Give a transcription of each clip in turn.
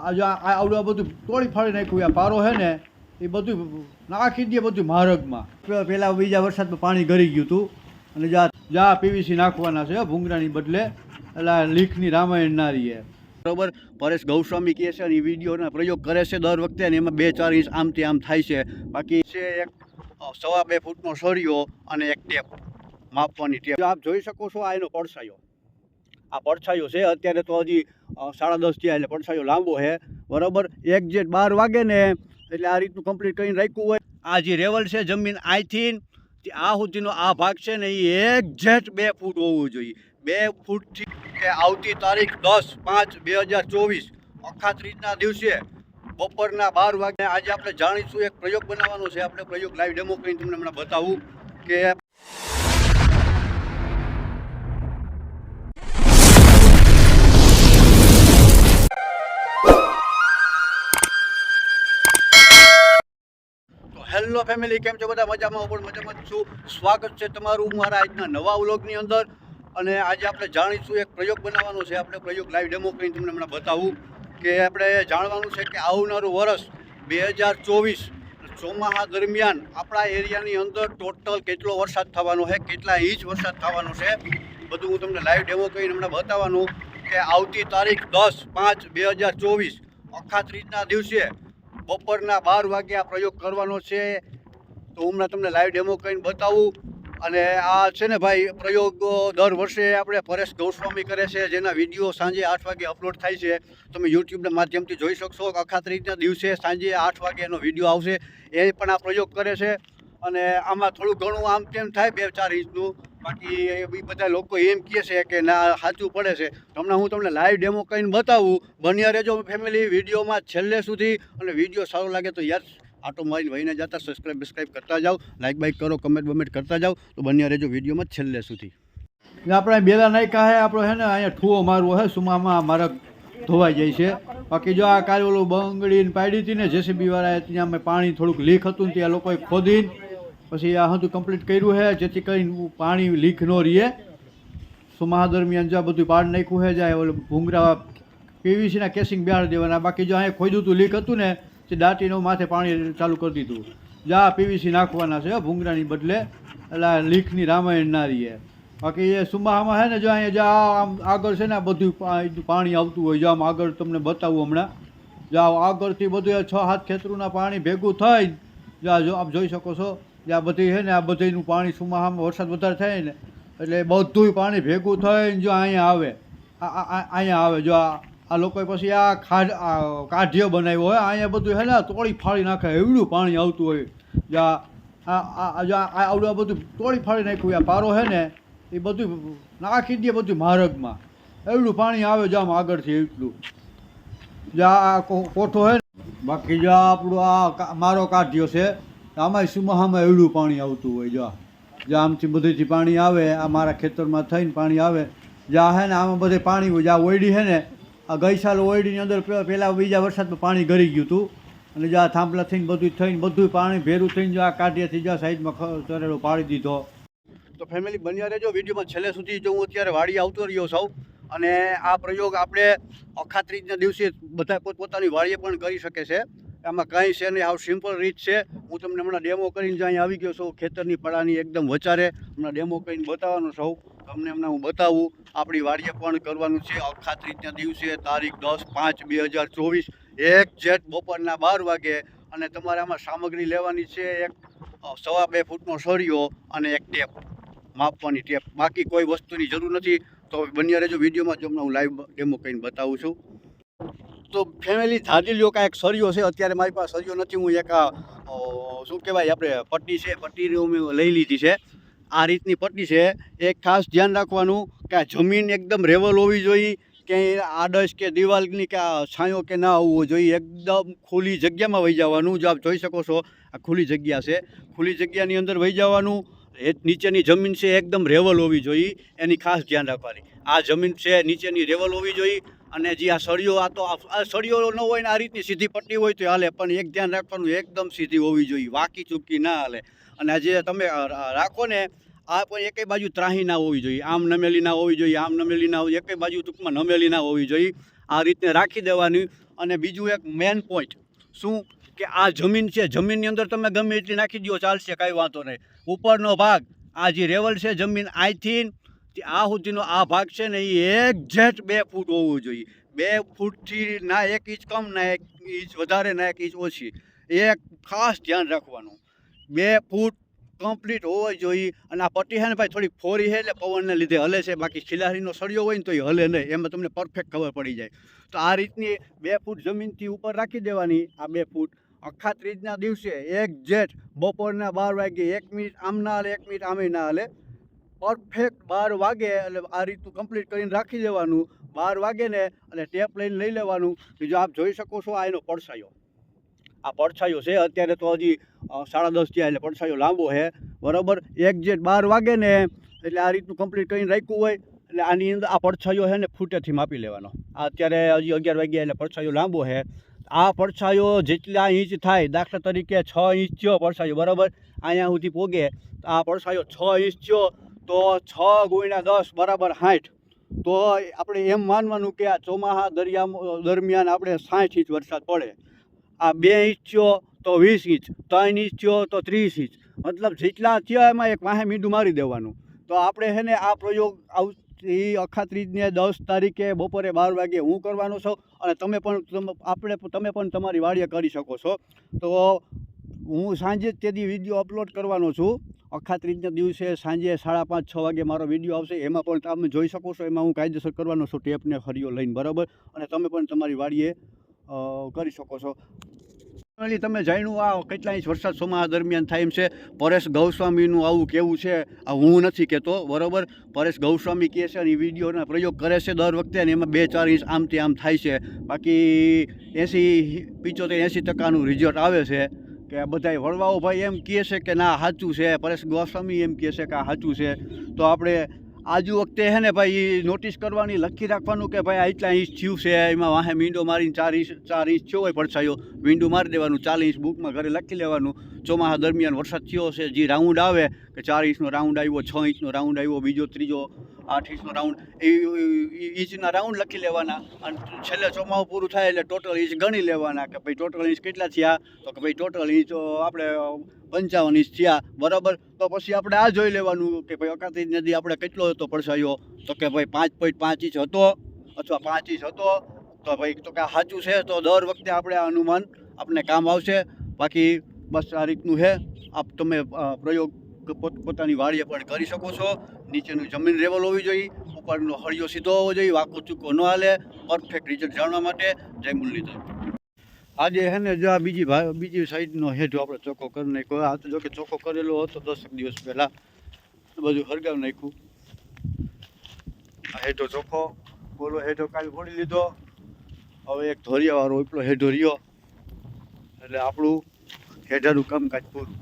આવડું બધું તોડી ફાડી નાખ્યું. આ પારો છે ને એ બધું નાખી દે બધું માર્ગમાં. પહેલાં બીજા વરસાદમાં પાણી ગળી ગયું હતું અને જ્યાં પીવીસી નાખવાના છે ભૂંગળાની બદલે, એટલે લીખની રામાયણ ના રહીએ. બરાબર. પરેશ ગૌસ્વામી કહે છે અને એ વિડીયોના પ્રયોગ કરે છે દર વખતે, અને એમાં 2-4 ઇંચ આમથી આમ થાય છે. બાકી છે એક 2.5 ફૂટનો સળિયો અને એક ટેપ, માપવાની ટેપ. આપ જોઈ શકો છો આ એનો પડછાયો, આ પડછાયો છે. અત્યારે તો હજી 10:30 થયા એટલે પડછાયો લાંબો છે. બરાબર. એક્ઝેક્ટ 12 વાગે ને એટલે આ રીતનું કમ્પ્લીટ કરીને રાખ્યું હોય. આ જે રેવલ છે જમીન અહીંથી આ સુધીનો આ ભાગ છે ને એ એક્ઝેક્ટ 2 ફૂટ હોવું જોઈએ. 2 ફૂટથી કે આવતી તારીખ 10/5/2024 અખાત્રીજના દિવસે બપોરના 12 વાગે આજે આપણે જાણીશું. એક પ્રયોગ બનાવવાનો છે આપણે. પ્રયોગ લાઈવ ડેમો કરીને તમને હમણાં બતાવું કે હેલો ફેમિલી, કેમ છો બધા? મજામાં? હું પણ મજામાં છું. સ્વાગત છે તમારું મારા આજના નવા વ્લોગની અંદર. અને આજે આપણે જાણીશું, એક પ્રયોગ બનાવવાનો છે આપણે. પ્રયોગ લાઈવ ડેમો કરીને તમને હમણાં બતાવું કે આપણે જાણવાનું છે કે આવનારું વર્ષ 2024 ચોમાસા દરમિયાન આપણા એરિયાની અંદર ટોટલ કેટલો વરસાદ થવાનો છે, કેટલા ઇંચ વરસાદ થવાનો છે, બધું હું તમને લાઈવ ડેમો કરીને હમણાં બતાવવાનું. કે આવતી તારીખ 10/5/2024 અખાત્રીજના દિવસે બપોરના 12 વાગે આ પ્રયોગ કરવાનો છે. તો હમણાં તમને લાઈવ ડેમો કરીને બતાવું. અને આ છે ને ભાઈ પ્રયોગ દર વર્ષે આપણે પરેશ ગૌસ્વામી કરે છે, જેના વિડીયો સાંજે 8 વાગે અપલોડ થાય છે. તમે યુટ્યુબના માધ્યમથી જોઈ શકશો. અખાત્રીજના દિવસે સાંજે 8 વાગે એનો વિડીયો આવશે. એ પણ આ પ્રયોગ કરે છે. અને આમાં થોડું ઘણું આમ તેમ થાય 2-4 ઇંચનું. બાકી એ બધા લોકો એમ કહે છે કે ના સાચું પડે છે. હમણાં હું તમને લાઈવ ડેમો કરીને બતાવું. બન્યા રહેજો ફેમિલી વિડીયોમાં છેલ્લે સુધી. અને વિડીયો સારો લાગે તો યાર આટો મારીને વહીને જતા સબસ્ક્રાઈબ કરતા જાઓ, લાઈક બાઈક કરો, કમેન્ટ કરતા જાઓ. તો બન્યા રહેજો વિડીયોમાં છેલ્લે સુધી. આપણે બેલા નાખ્યા છે. આપણો છે ને અહીંયા ઠુઓ મારવો છે. સુમામાં મારક ધોવાઈ જાય છે. બાકી જો આ કાલે ઓલું બંગડીને પાડી હતી ને જેસીબી વાળાએ, ત્યાં અમે પાણી થોડુંક લીક હતું ને ત્યાં લોકોએ ખોદીને પછી આ હતું કમ્પ્લીટ કર્યું છે, જેથી કરીને પાણી લીક ન રહીએ. ચોમાસા દરમિયાન જો બધું પાડ નાખ્યું છે. જાય ઓલું ભૂંગરા પીવીસીના કેસિંગ બેહાડી દેવાના. બાકી જો અહીંયા ખોદ્યું હતું લીક હતું ને તે દાટીનું માથે પાણી ચાલુ કરી દીધું. જ્યાં પીવીસી નાખવાના છે ભૂંગરાની બદલે, એટલે લીખની રામાયણ ના રહીએ. બાકી એ સુમાહામાં છે ને જો અહીંયા આમ આગળ છે ને બધું પાણી આવતું હોય. જો આમ આગળ તમને બતાવું હમણાં. જો આગળથી બધું 6-7 ખેતરોના પાણી ભેગું થઈ જો આપ જોઈ શકો છો. જ્યાં બધી છે ને આ બધીનું પાણી સુમાહામાં વરસાદ વધારે થાય ને એટલે બધું પાણી ભેગું થઈને જો અહીંયા આવે. અહીંયા આવે. જો આ લોકોએ પછી આ કાઢિયો બનાવ્યો હોય. અહીંયા બધું છે ને તોડી ફાડી નાખે, એવડું પાણી આવતું હોય. જ્યાં આવડું બધું તોડી ફાડી નાખ્યું. આ પારો છે ને એ બધું નાખી દે બધું માર્ગમાં, એવડું પાણી આવે જો આમ આગળથી એટલું. જ્યાં આ કોઠો છે ને, બાકી જો આપણું આ મારો કાઢ્યો છે, આમાં સુમાહામાં એવડું પાણી આવતું હોય. જો આમથી બધેથી પાણી આવે, આ મારા ખેતરમાં થઈને પાણી આવે. જ્યાં છે ને આમાં બધે પાણી હોય. જ્યાં ઓયડી છે ને, આ ગઈ સાલ ઓયડીની અંદર પહેલાં બીજા વરસાદમાં પાણી ગળી ગયું હતું. અને જ્યાં થાંભલા થઈને બધું પાણી ભેરું થઈને જો આ કાઢીએથી જ્યાં સાઈડમાં ચરેલો પાડી દીધો. તો ફેમિલી બન્યા રહેજો વિડીયોમાં છેલ્લે સુધી. જો હું અત્યારે વાડી આવતો રહ્યો સૌ. અને આ પ્રયોગ આપણે અખાત્રીજના દિવસે બધા પોતપોતાની વાડીએ પણ કરી શકે છે. આમાં કંઈ છે નહીં, આવું સિમ્પલ રીત છે. હું તમને હમણાં ડેમો કરીને જો અહીંયા આવી ગયો છું ખેતરની પડાની એકદમ વચારે. હમણાં ડેમો કરીને બતાવવાનું સૌ તમને. હમણાં હું બતાવું. આપણી વાડીએ પણ કરવાનું છે અખાત્રીજના દિવસે તારીખ 10/5/2024 એક્ઝેક્ટ બપોરના 12 વાગે. અને તમારે આમાં સામગ્રી લેવાની છે એક 2.5 ફૂટનો સળિયો અને એક ટેપ, માપવાની ટેપ. બાકી કોઈ વસ્તુની જરૂર નથી. તો બન્યા રહેજો વિડીયોમાં. જો હું લાઈવ ડેમો કરીને બતાવું છું. તો ફેમિલી ધારી લ્યો કાંઈ એક સળિયો છે. અત્યારે મારી પાસે સળિયો નથી. હું એક શું કહેવાય આપણે પટ્ટી છે, પટ્ટીની મેં લઈ લીધી છે. આ રીતની પટ્ટી છે. એક ખાસ ધ્યાન રાખવાનું કે આ જમીન એકદમ રેવલ હોવી જોઈએ. ક્યાંય આડશ કે દિવાલની કે છાંયો કે ના આવવો જોઈએ. એકદમ ખુલ્લી જગ્યામાં વહી જવાનું. જો આપ જોઈ શકો છો આ ખુલ્લી જગ્યા છે. ખુલ્લી જગ્યાની અંદર વહી જવાનું. નીચેની જમીન છે એકદમ રેવલ હોવી જોઈએ. એની ખાસ ધ્યાન રાખવાની. આ જમીન છે નીચેની રેવલ હોવી જોઈએ. અને જે આ સળિયો, આ સળિયો ન હોય ને આ રીતની સીધી પટ્ટી હોય તો હાલે, પણ એક ધ્યાન રાખવાનું એકદમ સીધી હોવી જોઈએ, વાકી ચૂકી ના હાલે. અને આ જે તમે રાખો ને આ પણ એકેય બાજુ ત્રાહી ના હોવી જોઈએ. આમ નમેલી ના હોવી જોઈએ, આમ નમેલી ના હોવી, એકેય બાજુ ટૂંકમાં નમેલી ના હોવી જોઈએ. આ રીતે રાખી દેવાની. અને બીજું એક મેન પોઈન્ટ શું કે આ જમીન છે, જમીનની અંદર તમે ગમે એટલી નાખી દો ચાલશે, કાંઈ વાંધો નહીં. ઉપરનો ભાગ આ જે રેવલ છે જમીન અહીંથી આ સુધીનો આ ભાગ છે ને એ એક્ઝેક્ટ 2 ફૂટ હોવું જોઈએ. 2 ફૂટથી ના 1 ઇંચ કમ, ના 1 ઇંચ વધારે, ના 1 ઇંચ ઓછી. એ ખાસ ધ્યાન રાખવાનું. 2 ફૂટ કમ્પ્લીટ હોવો જોઈએ. અને આ પટ્ટી છે ને ભાઈ થોડીક ફોરી છે એટલે પવનને લીધે હલે છે, બાકી ખિલારીનો સળિયો હોય ને તો એ હલે નહીં, એમાં તમને પરફેક્ટ ખબર પડી જાય. તો આ રીતની 2 ફૂટ જમીનથી ઉપર રાખી દેવાની. આ 2 ફૂટ અખાત ત્રીજના દિવસે એક્ઝેક્ટ બપોરના 12 વાગે 1 મિનિટ આમ ના હાલે, 1 મિનિટ આમે ના હાલે, પરફેક્ટ 12 વાગે એટલે આ રીતનું કમ્પ્લીટ કરીને રાખી દેવાનું. 12 વાગે ને એટલે ટેપ લઈને લઈ લેવાનું. બીજું આપ જોઈ શકો છો આ એનો પડછાયો, આ પડછાયો છે. અત્યારે તો હજી 10:30 થયા એટલે પડછાયો લાંબો છે, બરાબર. એક્ઝેક્ટ 12 વાગે ને એટલે આ રીતનું કમ્પ્લીટ કરીને રાખ્યું હોય એટલે આની અંદર આ પડછાયો છે ને ફૂટેથી માપી લેવાનો. આ અત્યારે હજી 11 વાગ્યા એટલે પડછાયો લાંબો છે. આ પડછાયો જેટલા ઇંચ થાય, દાખલા તરીકે 6 ઇંચ થયો પડછાયો, બરાબર, અહીંયા સુધી પોગે. આ પડછાયો 6 ઇંચ થયો તો 6 × 10 બરાબર 60. તો આપણે એમ માનવાનું કે આ ચોમાસા દરમિયાન આપણે 60 ઇંચ વરસાદ પડે. આ 2 ઇંચ થયો તો 20 ઇંચ, 3 ઇંચ થયો તો 30 ઇંચ, મતલબ જેટલા થયા એમાં એક વાહે મીંડું મારી દેવાનું. તો આપણે છે ને આ પ્રયોગ આવતી અખાત્રીજને 10 તારીખે બપોરે 12 વાગે હું કરવાનો છું. અને તમે પણ તમારી વાડીએ કરી શકો છો. તો હું સાંજે જ તેથી વિડીયો અપલોડ કરવાનો છું. અખાત્રીજના દિવસે સાંજે 5:30-6 વાગે મારો વિડીયો આવશે. એમાં પણ તમે જોઈ શકો છો, એમાં હું કાયદેસર કરવાનો છું ટેપને ફરીઓ લઈને, બરાબર. અને તમે પણ તમારી વાડીએ કરી શકો છો. તમે જાણ્યું આ કેટલા ઇંચ વરસાદ ચોમાસા દરમિયાન થાય એમ છે. પરેશ ગૌસ્વામીનું આવું કેવું છે, આ હું નથી કહેતો, બરાબર. પરેશ ગૌસ્વામી કહે છે અને એ વિડીયોના પ્રયોગ કરે છે દર વખતે, અને એમાં 2-4 ઇંચ આમથી આમ થાય છે. બાકી 75-80% રિઝલ્ટ આવે છે. કે બધાય વડવાઓ ભાઈ એમ કહે છે કે ના સાચું છે, પરેશ ગોસ્વામી એમ કહે છે કે આ સાચું છે. તો આપણે આજુ વખતે છે ને ભાઈ નોટિસ કરવાની, લખી રાખવાનું કે ભાઈ આટલા ઇંચ થયું છે, એમાં વાહે મીંડો મારીને 4 ઇંચ થયો હોય પડછાયો, મીંડું મારી દેવાનું. 40 ઇંચ બુકમાં ઘરે લખી લેવાનું. ચોમાસા દરમિયાન વરસાદ થયો છે, જે રાઉન્ડ આવે કે 4 ઇંચનો રાઉન્ડ આવ્યો, 6 ઇંચનો રાઉન્ડ આવ્યો, બીજો ત્રીજો 8 ઇંચનો રાઉન્ડ, એ ઇંચના રાઉન્ડ લખી લેવાના. અને છેલ્લે ચોમાસું પૂરું થાય એટલે ટોટલ ઇંચ ગણી લેવાના કે ભાઈ ટોટલ ઇંચ કેટલા થયા. તો કે ભાઈ ટોટલ ઇંચ આપણે 55 ઇંચ થયા, બરાબર. તો પછી આપણે આ જોઈ લેવાનું કે ભાઈ અખાત્રીજ નદી આપણે કેટલો હતો પડછાયો. તો કે ભાઈ 5.5 ઇંચ હતો અથવા 5 ઇંચ હતો. તો ભાઈ તો કે આ સાચું છે. તો દર વખતે આપણે આ અનુમાન આપણે કામ આવશે. બાકી બસ આ રીતનું છે. આપ તમે પ્રયોગ પોતાની વાડીએ પણ કરી શકો છો. નીચેનું જમીન લેવલ હોવી જોઈએ, ઉપરનો હળિયો સીધો હોવો જોઈએ, વાંકો ચૂકો ન હાલે. પરફેક્ટ રિઝલ્ટ જાણવા માટે જય મુરલીધર. આજે છે ને જો આ બીજી સાઈડનો હેઠો આપણે ચોખ્ખો કરી નાખ્યો. આ તો જો કે ચોખ્ખો કરેલો હતો 10 દિવસ પહેલાં, બધું હરગાવી નાખ્યું. આ હેઠો ચોખ્ખો, બોલો હેઠો કાલે ફોડી લીધો. હવે એક ધોરિયાવાળો એટલો હેઠો રહ્યો એટલે આપણું હેઠાનું કામકાજ પૂરું.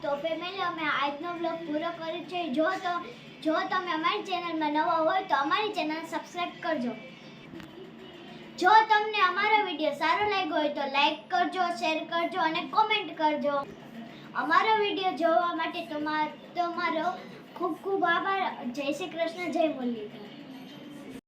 તો ફેમિલી, અમે આજનો બ્લોગ પૂરો કર્યો છે. જો તમે અમારી ચેનલમાં નવા હોય તો અમારી ચેનલ સબસ્ક્રાઇબ કરજો. જો તમને અમારો વિડીયો સારો લાગ્યો હોય તો લાઈક કરજો, શેર કરજો અને કોમેન્ટ કરજો. અમારો વિડીયો જોવા માટે તમારો ખૂબ ખૂબ આભાર. જય શ્રી કૃષ્ણ, જય મુરલીધર.